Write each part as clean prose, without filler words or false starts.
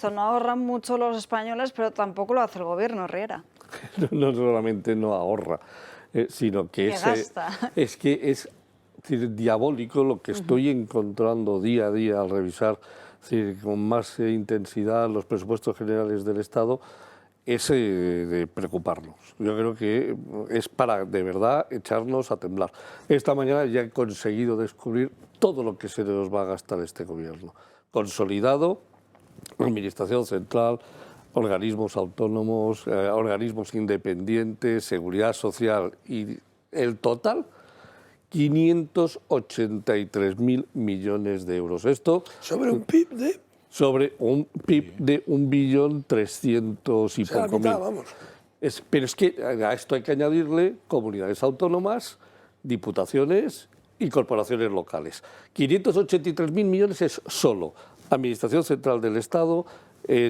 Esto no ahorran mucho los españoles, pero tampoco lo hace el gobierno, Riera. No solamente no ahorra, sino que gasta. es que es decir, diabólico lo que estoy encontrando día a día al revisar decir, con más intensidad los presupuestos generales del Estado, es de preocuparnos. Yo creo que es para de verdad echarnos a temblar. Esta mañana ya he conseguido descubrir todo lo que se nos va a gastar este gobierno. Consolidado, Administración Central, organismos autónomos, organismos independientes, seguridad social y el total, 583.000 millones de euros. Esto sobre un PIB de... Sobre un PIB de 1.300.000 y poco mil. Vamos. Pero es que a esto hay que añadirle comunidades autónomas, diputaciones y corporaciones locales. 583.000 millones es solo Administración Central del Estado,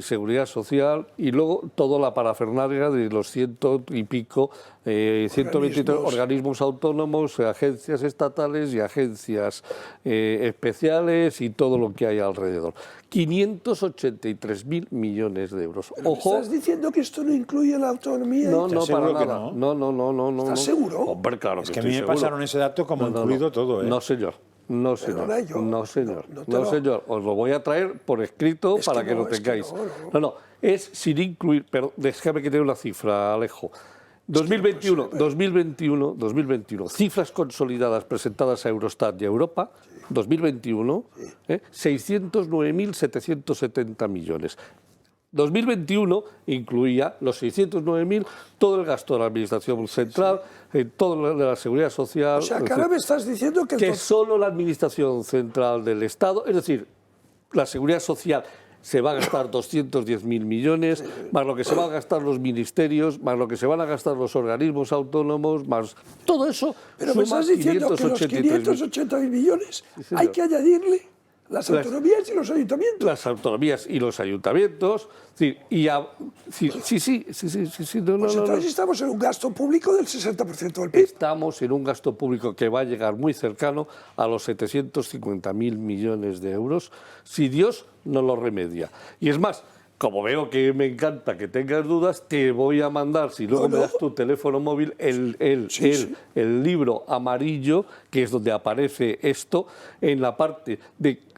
Seguridad Social y luego toda la parafernalia de los 100 y pico, 123 organismos autónomos, agencias estatales y agencias especiales y todo lo que hay alrededor. 583.000 millones de euros. ¿Pero ojo, ¿estás diciendo que esto no incluye la autonomía? No, no, para nada. No. ¿Estás seguro? Hombre, claro es que a mí me pasaron ese dato como incluido todo. No, señor. No, señor. No, señor. No, señor. Os lo voy a traer por escrito para que lo tengáis. No, es sin incluir, pero déjame que te dé una cifra, Alejo. 2021, cifras consolidadas presentadas a Eurostat y a Europa, 2021, 609.770 millones. 2021 incluía los 609.000, todo el gasto de la Administración Central, todo de la Seguridad Social... O sea, que ahora me estás diciendo que solo la Administración Central del Estado, es decir, la Seguridad Social se va a gastar 210.000 millones, más lo que se van a gastar los ministerios, más lo que se van a gastar los organismos autónomos, más todo eso... Pero me estás diciendo que los 580.000 millones hay que añadirle... Las autonomías y los ayuntamientos. Las autonomías y los ayuntamientos. Sí. Entonces estamos en un gasto público del 60% del PIB. Estamos en un gasto público que va a llegar muy cercano a los 750.000 millones de euros, si Dios no lo remedia. Y es más, como veo que me encanta que tengas dudas, te voy a mandar, si luego me das tu teléfono móvil, el libro amarillo, que es donde aparece esto, en la parte de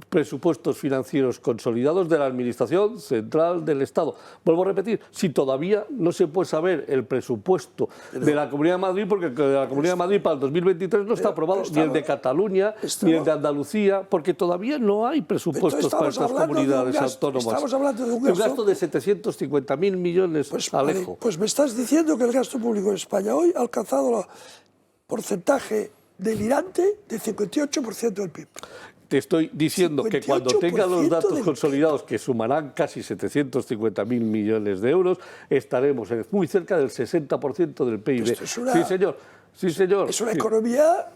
presupuestos financieros consolidados de la Administración Central del Estado. Vuelvo a repetir, si todavía no se puede saber el presupuesto de la Comunidad de Madrid, porque el de la Comunidad de Madrid para el 2023 no está aprobado, ni el de Cataluña, ni el de Andalucía, porque todavía no hay presupuestos para estas comunidades autónomas. Estamos hablando de un gasto de 750.000 millones, Alejo. Pues me estás diciendo que el gasto público en España hoy ha alcanzado el porcentaje delirante de 58% del PIB. Te estoy diciendo que cuando tenga los datos consolidados, que sumarán casi 750.000 millones de euros, estaremos muy cerca del 60% del PIB. Sí, señor. Sí, señor. Es una economía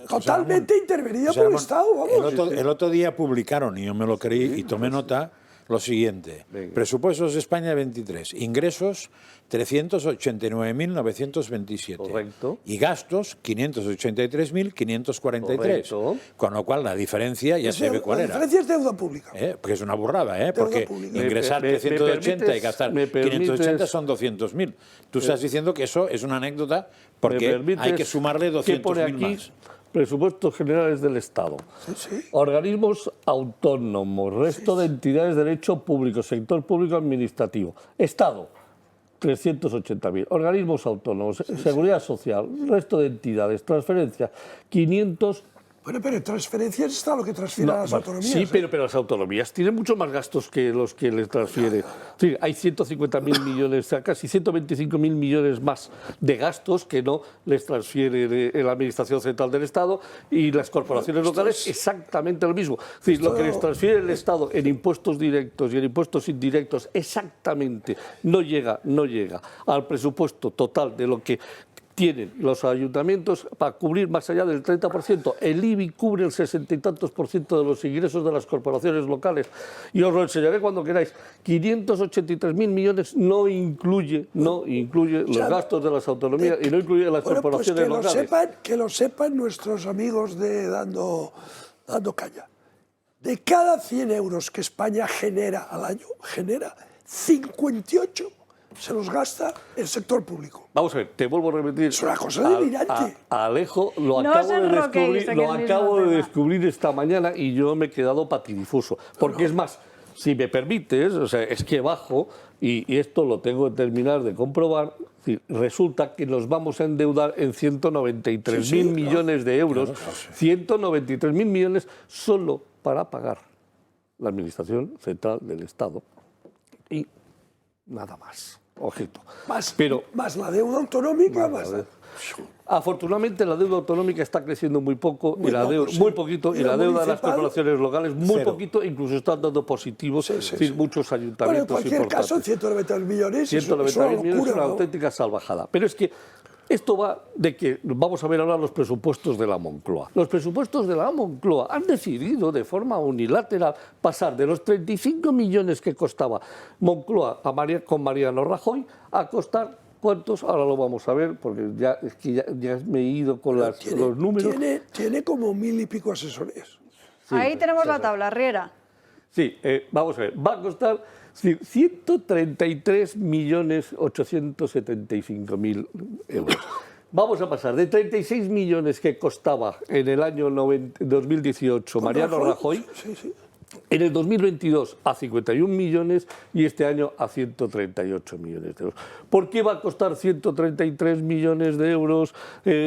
totalmente intervenida por el Estado. Vamos. El otro día publicaron, y yo me lo creí y tomé nota, lo siguiente. Venga. Presupuestos de España 23, ingresos 389.927. Correcto. Y gastos 583.543. Con lo cual la diferencia ya se ve cuál era. La diferencia es deuda pública. Porque es una burrada, porque ingresar 380 y gastar 580 son 200.000. Tú estás diciendo que eso es una anécdota porque hay que sumarle 200.000 más. Presupuestos generales del Estado, organismos autónomos, resto de entidades de derecho público, sector público administrativo, Estado, 380.000, organismos autónomos, seguridad social, resto de entidades, transferencias, 500. Bueno, pero en transferencias está lo que transfieren las autonomías. Sí, pero las autonomías tienen mucho más gastos que los que les transfieren. Sí, hay 150.000 millones, casi 125.000 millones más de gastos que no les transfiere la Administración Central del Estado y las corporaciones locales exactamente lo mismo. Sí, lo que les transfiere el Estado en impuestos directos y en impuestos indirectos exactamente no llega al presupuesto total de lo que tienen los ayuntamientos para cubrir más allá del 30%. El IBI cubre el 60 y tantos % de los ingresos de las corporaciones locales. Y os lo enseñaré cuando queráis. 583.000 millones no incluye los gastos de las autonomías y no incluye las corporaciones locales. Que lo sepan nuestros amigos de Dando Caña. de cada 100 euros que España genera al año, 58 se los gasta el sector público. Vamos a ver, te vuelvo a repetir. Es una cosa delirante. Alejo, lo No acabo, os enroquéis, lo acabo de descubrir esta mañana y yo me he quedado patidifuso. Porque es más, si me permites, o sea, es que bajo, y esto lo tengo que terminar de comprobar, resulta que nos vamos a endeudar en 193.000 millones de euros, 193.000 millones solo para pagar la Administración Central del Estado. Y nada más. Ojito. Más la deuda autonómica, Afortunadamente la deuda autonómica está creciendo muy poco, muy poquito, y la deuda de las corporaciones locales muy poquito, incluso están dando positivos, muchos ayuntamientos. Bueno, en cualquier caso, 190.000 millones 190.000 millones es una ¿no? auténtica salvajada. Pero es que esto va de que vamos a ver ahora los presupuestos de la Moncloa. Los presupuestos de la Moncloa han decidido de forma unilateral pasar de los 35 millones que costaba Moncloa con Mariano Rajoy a costar, ¿cuántos? Ahora lo vamos a ver, porque ya me he ido con los números. Tiene como 1.000 y pico asesores. Sí, ahí tenemos la tabla, Riera. Sí, vamos a ver, va a costar 133.875.000 euros. Vamos a pasar de 36 millones que costaba en el año 2018 Mariano Rajoy, en el 2022 a 51 millones y este año a 138 millones de euros. ¿Por qué va a costar 133 millones de euros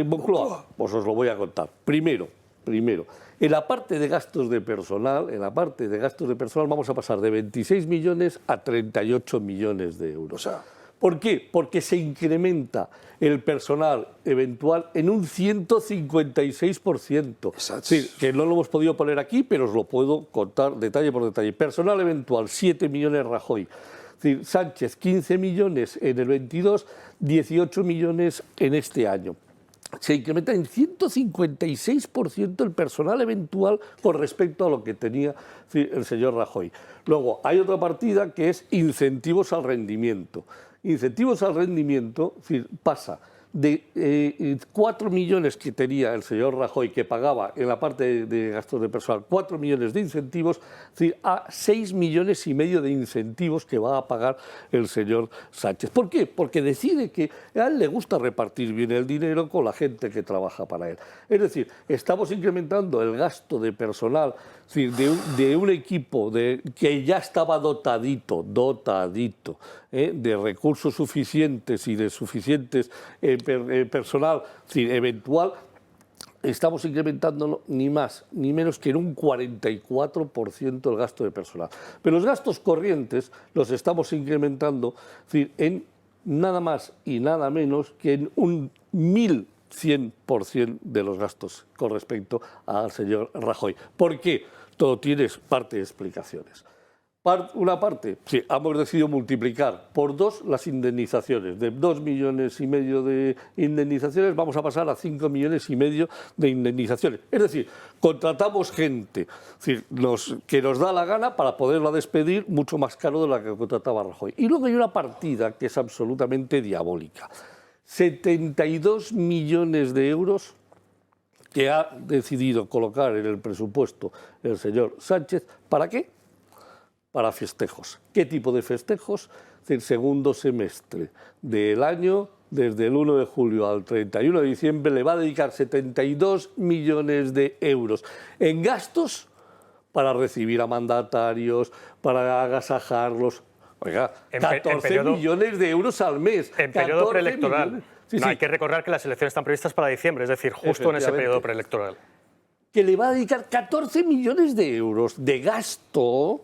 Moncloa? Pues os lo voy a contar. Primero, en la parte de gastos de personal, vamos a pasar de 26 millones a 38 millones de euros. ¿Por qué? Porque se incrementa el personal eventual en un 156%. Sí, que no lo hemos podido poner aquí, pero os lo puedo contar detalle por detalle. Personal eventual, 7 millones Rajoy. Sánchez, 15 millones en el 22, 18 millones en este año. Se incrementa en 156% el personal eventual con respecto a lo que tenía el señor Rajoy. Luego, hay otra partida que es incentivos al rendimiento. Incentivos al rendimiento pasa de 4 millones que tenía el señor Rajoy, que pagaba en la parte de gastos de personal, 4 millones de incentivos, a 6 millones y medio de incentivos que va a pagar el señor Sánchez. ¿Por qué? Porque decide que a él le gusta repartir bien el dinero con la gente que trabaja para él. Es decir, estamos incrementando el gasto de personal de un equipo que ya estaba dotadito de recursos suficientes y de suficientes personal eventual. Estamos incrementando ni más ni menos que en un 44% el gasto de personal. Pero los gastos corrientes los estamos incrementando en nada más y nada menos que en un 1100% de los gastos con respecto al señor Rajoy. ¿Por qué? Todo tiene parte de explicaciones. Una parte, sí, hemos decidido multiplicar por 2 las indemnizaciones. De 2,5 millones de indemnizaciones vamos a pasar a 5,5 millones de indemnizaciones. Es decir, contratamos gente que nos da la gana para poderla despedir mucho más caro de la que contrataba Rajoy. Y luego hay una partida que es absolutamente diabólica. 72 millones de euros que ha decidido colocar en el presupuesto el señor Sánchez. ¿Para qué? Para festejos. ¿Qué tipo de festejos? El segundo semestre del año, desde el 1 de julio al 31 de diciembre, le va a dedicar 72 millones de euros en gastos para recibir a mandatarios, para agasajarlos. Oiga, 14 millones de euros al mes. En periodo preelectoral. Hay que recordar que las elecciones están previstas para diciembre, es decir, justo en ese periodo preelectoral. Que le va a dedicar 14 millones de euros de gasto,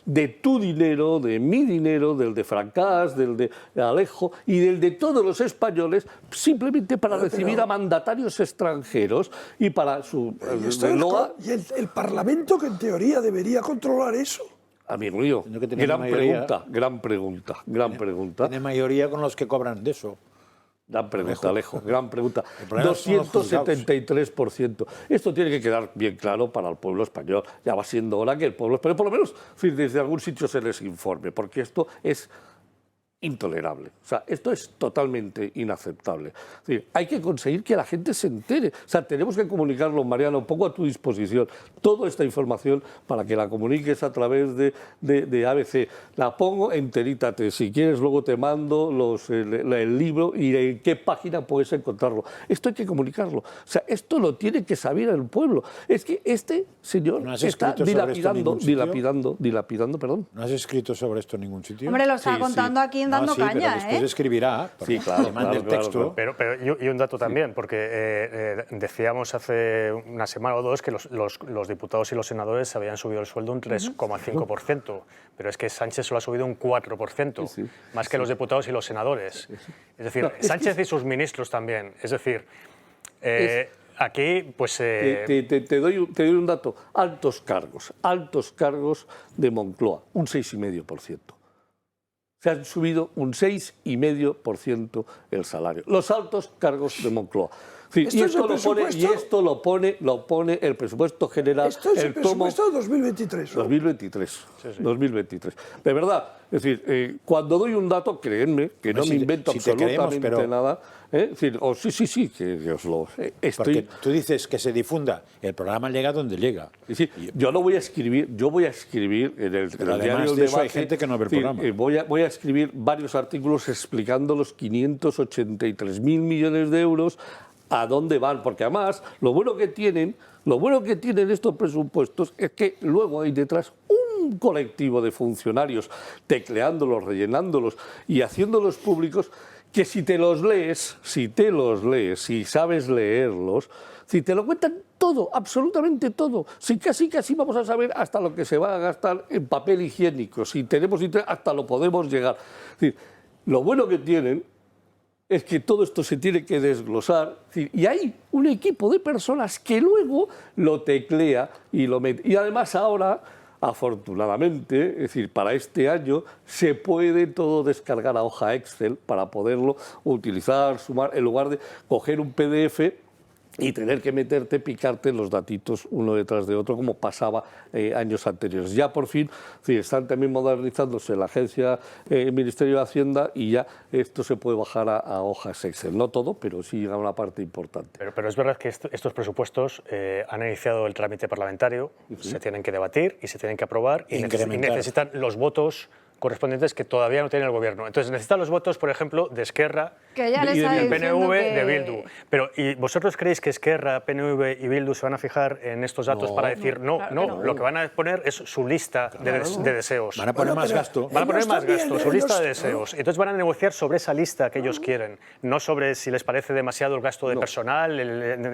de tu dinero, de mi dinero, del de Francás, del de Alejo y del de todos los españoles, simplemente para recibir a mandatarios extranjeros y para su... Y el Parlamento, que en teoría debería controlar eso. Amigo mío, gran pregunta. Tiene mayoría con los que cobran de eso. Gran pregunta, Alejo, gran pregunta. 273%. Esto tiene que quedar bien claro para el pueblo español. Ya va siendo hora que el pueblo español, por lo menos desde algún sitio se les informe, porque esto es intolerable. O sea, esto es totalmente inaceptable. Es decir, hay que conseguir que la gente se entere. O sea, tenemos que comunicarlo, Mariano, pongo a tu disposición toda esta información para que la comuniques a través de ABC. La pongo enterítate. Si quieres, luego te mando el libro y en qué página puedes encontrarlo. Esto hay que comunicarlo. O sea, esto lo tiene que saber el pueblo. Es que este señor está dilapidando, perdón. ¿No has escrito sobre esto en ningún sitio? Hombre, lo está contando aquí dando caña, pero después escribirá. Sí, claro, manda el texto. Pero y un dato también, porque decíamos hace una semana o dos que los diputados y los senadores se habían subido el sueldo un 3,5%, pero es que Sánchez solo ha subido un 4%, más que los diputados y los senadores. Es decir, Sánchez y sus ministros también. Es decir, aquí, pues... Te doy un dato. Altos cargos de Moncloa, un 6,5%. Se han subido un 6,5% el salario. Los altos cargos de Moncloa. Sí, y esto lo pone el presupuesto general. Esto es el presupuesto de 2023. ¿No? 2023. De verdad, es decir, cuando doy un dato, créenme que no me invento absolutamente nada. Es decir, sí, que os lo estoy... Porque tú dices que se difunda, el programa llega donde llega. Sí, yo lo voy a escribir, en el diario del Debate. Hay gente que no ve el programa. Voy a escribir varios artículos explicando los 583.000 millones de euros a dónde van, porque además lo bueno que tienen estos presupuestos es que luego hay detrás un colectivo de funcionarios tecleándolos, rellenándolos y haciéndolos públicos, que si sabes leerlos, si te lo cuentan todo, absolutamente todo, si casi vamos a saber hasta lo que se va a gastar en papel higiénico, si tenemos hasta lo podemos llegar. Es decir, lo bueno que tienen es que todo esto se tiene que desglosar y hay un equipo de personas que luego lo teclea y lo mete. Y además ahora, afortunadamente, es decir, para este año se puede todo descargar a hoja Excel para poderlo utilizar, sumar, en lugar de coger un PDF y tener que picarte los datitos uno detrás de otro, como pasaba años anteriores. Ya por fin están también modernizándose la agencia, el Ministerio de Hacienda, y ya esto se puede bajar a hojas Excel. No todo, pero sí a una parte importante. Pero es verdad que estos presupuestos han iniciado el trámite parlamentario, se tienen que debatir y se tienen que aprobar y necesitan los votos correspondientes que todavía no tiene el Gobierno. Entonces necesitan los votos, por ejemplo, de Esquerra y del PNV, de Bildu. Pero ¿y vosotros creéis que Esquerra, PNV y Bildu se van a fijar en estos datos para decir no? Lo que van a poner es su lista de deseos. Van a poner más gasto. Van a poner más gasto, su lista de deseos. Entonces van a negociar sobre esa lista que ellos quieren, no sobre si les parece demasiado el gasto de personal,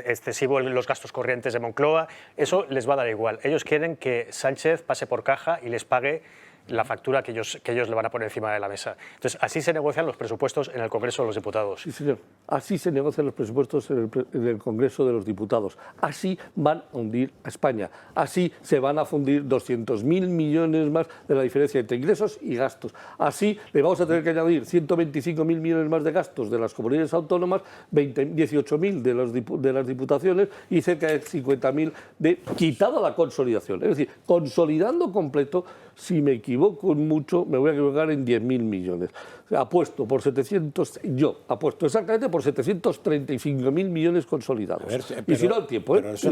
excesivo los gastos corrientes de Moncloa. Eso les va a dar igual. Ellos quieren que Sánchez pase por caja y les pague la factura que ellos le van a poner encima de la mesa. Entonces, así se negocian los presupuestos en el Congreso de los Diputados. Sí, señor. Así se negocian los presupuestos en el Congreso de los Diputados. Así van a hundir a España. Así se van a fundir 200.000 millones más de la diferencia entre ingresos y gastos. Así le vamos a tener que añadir 125.000 millones más de gastos de las comunidades autónomas, 18.000 de las diputaciones y cerca de 50.000 quitada la consolidación. Es decir, consolidando completo, si me equivoco mucho, me voy a equivocar en 10.000 millones. Apuesto exactamente por 735.000 millones consolidados. Y si no, el tiempo, Pero eso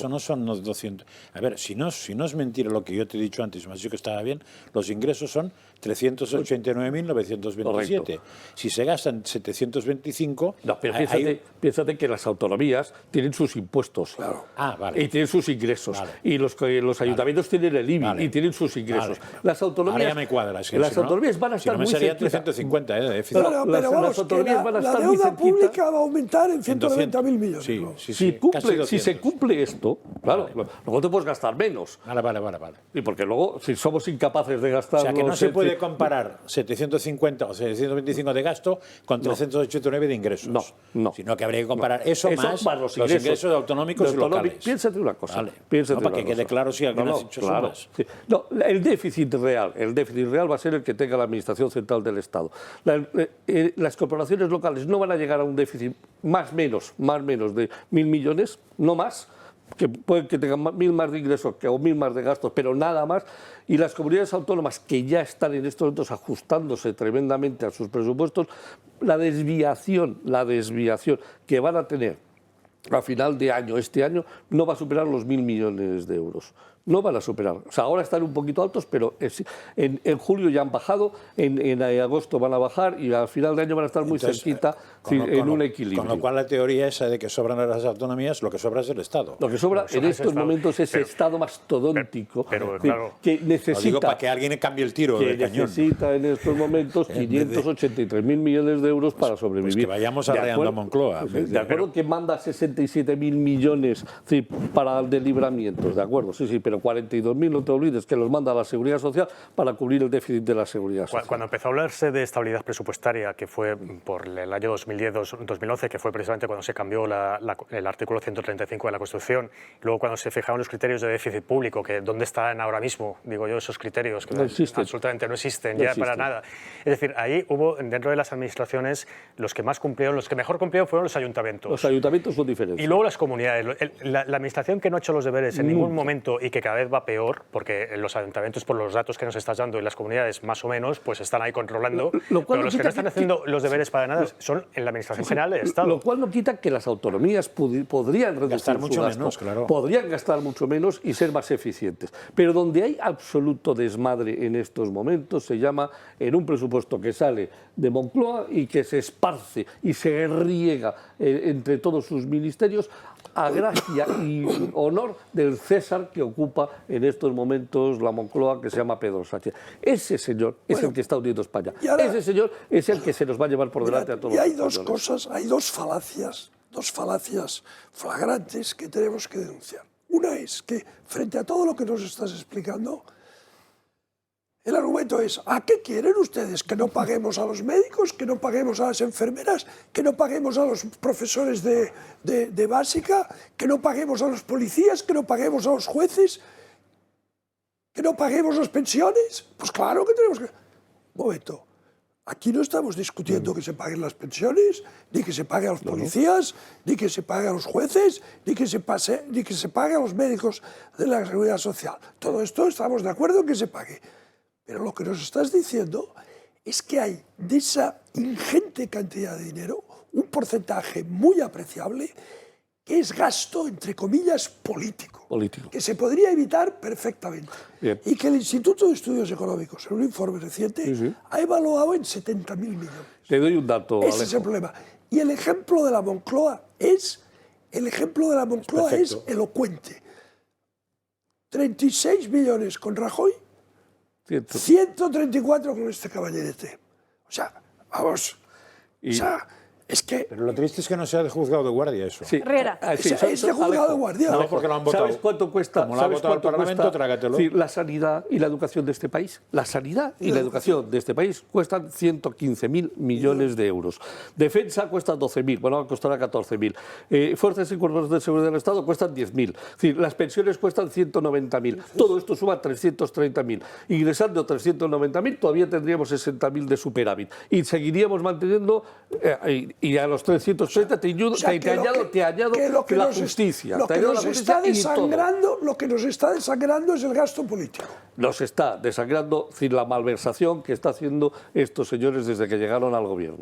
no son los 200. A ver, si no es mentira lo que yo te he dicho antes, me has dicho que estaba bien, los ingresos son 389.927. Si se gastan 725... No, pero piénsate que las autonomías tienen sus impuestos. Claro. Vale. Y tienen sus ingresos. Vale. Y los ayuntamientos tienen el IBI y tienen sus ingresos. Vale. Las autonomías... Ahora ya me cuadra. Las autonomías van a estar muy cerquita. 350 de déficit. Pero vamos, la deuda pública va a aumentar en 190.000 millones. Sí. Si se cumple esto, claro, luego te puedes gastar menos. Vale. Y porque luego, si somos incapaces de gastar... O sea, que no se puede comparar 750 o 725 de gasto con 389 de ingresos. No. Sino que habría que comparar eso más los ingresos autonómicos y locales. Piénsate una cosa. Vale. Para que quede claro si alguien ha hecho sumas. Sí. No, el déficit real va a ser el que tenga la Administración Central del Estado. Las corporaciones locales no van a llegar a un déficit más menos de 1.000 millones, no más, que pueden que tengan 1.000 más de ingresos o 1.000 más de gastos, pero nada más, y las comunidades autónomas que ya están en estos momentos ajustándose tremendamente a sus presupuestos, la desviación que van a tener a final de año, este año, no va a superar los 1.000 millones de euros. No van a superar. O sea, ahora están un poquito altos, pero en julio ya han bajado, en agosto van a bajar y al final de año van a estar muy cerquita en un equilibrio. Con lo cual la teoría esa de que sobran las autonomías, lo que sobra es el Estado. Lo que sobra en estos momentos es el Estado mastodóntico claro, que necesita... Lo digo para que alguien cambie el tiro del cañón. Necesita en estos momentos 583.000 millones de euros para sobrevivir. Pues que vayamos arreando a Moncloa. De acuerdo que manda 67.000 millones para deslibramientos, de acuerdo, sí, pero 42.000, no te olvides, que los manda la Seguridad Social para cubrir el déficit de la Seguridad Social. Cuando empezó a hablarse de estabilidad presupuestaria, que fue por el año 2010-2011, que fue precisamente cuando se cambió el artículo 135 de la Constitución, luego cuando se fijaron los criterios de déficit público, que dónde están ahora mismo, digo yo, esos criterios, que no existen. Absolutamente no existen, para nada. Es decir, ahí hubo, dentro de las administraciones, los que más cumplieron, los que mejor cumplieron fueron los ayuntamientos. Los ayuntamientos son diferentes. Y luego las comunidades. La administración que no ha hecho los deberes en ningún momento y que cada vez va peor, porque los ayuntamientos, por los datos que nos estás dando, y las comunidades más o menos, pues están ahí controlando, pero los que no están haciendo los deberes para nada son en la Administración General del Estado. Lo cual no quita que las autonomías podrían reducir gastar mucho gasto, menos, claro. Podrían gastar mucho menos y ser más eficientes. Pero donde hay absoluto desmadre en estos momentos se llama en un presupuesto que sale de Moncloa y que se esparce y se riega entre todos sus ministerios a gracia y honor del César que ocupa en estos momentos la Moncloa, que se llama Pedro Sánchez. Ese señor es el que está uniendo España. Ese señor es el que se nos va a llevar por delante a todos. Y hay dos cosas, hay dos falacias flagrantes que tenemos que denunciar. Una es que, frente a todo lo que nos estás explicando, el argumento es: ¿a qué quieren ustedes? ¿Que no paguemos a los médicos? ¿Que no paguemos a las enfermeras? ¿Que no paguemos a los profesores de básica? ¿Que no paguemos a los policías? ¿Que no paguemos a los jueces? ¿Que no paguemos las pensiones? Pues claro que tenemos que... Un momento. Aquí no estamos discutiendo que se paguen las pensiones, ni que se pague a los policías, ni que se pague a los jueces, ni que se pague a los médicos de la Seguridad Social. Todo esto estamos de acuerdo en que se pague. Pero lo que nos estás diciendo es que hay de esa ingente cantidad de dinero un porcentaje muy apreciable que es gasto, entre comillas, político. Que se podría evitar perfectamente. Bien. Y que el Instituto de Estudios Económicos, en un informe reciente, ha evaluado en 70.000 millones. Te doy un dato, Ese es el problema. Y el ejemplo de la Moncloa es elocuente. 36 millones con Rajoy, 134 con este caballerete. O sea, vamos. O sea, es que... Pero lo triste es que no sea de juzgado de guardia eso. Sí. Herrera. Es de juzgado de guardia. No, porque lo han votado. ¿Sabes cuánto cuesta? Como lo ha votado el Parlamento, trágatelo. Sí, la sanidad y la educación de este país. La sanidad y la educación de este país cuestan 115.000 millones de euros. Defensa cuesta 12.000, bueno, costará 14.000. Fuerzas y cuerpos de seguridad del Estado cuestan 10.000. Es decir, las pensiones cuestan 190.000. Todo esto suma 330.000. Ingresando 390.000 todavía tendríamos 60.000 de superávit. Y seguiríamos manteniendo... y a los 330 te añado la justicia. Lo que nos está desangrando es el gasto político. Nos está desangrando la malversación que están haciendo estos señores desde que llegaron al gobierno.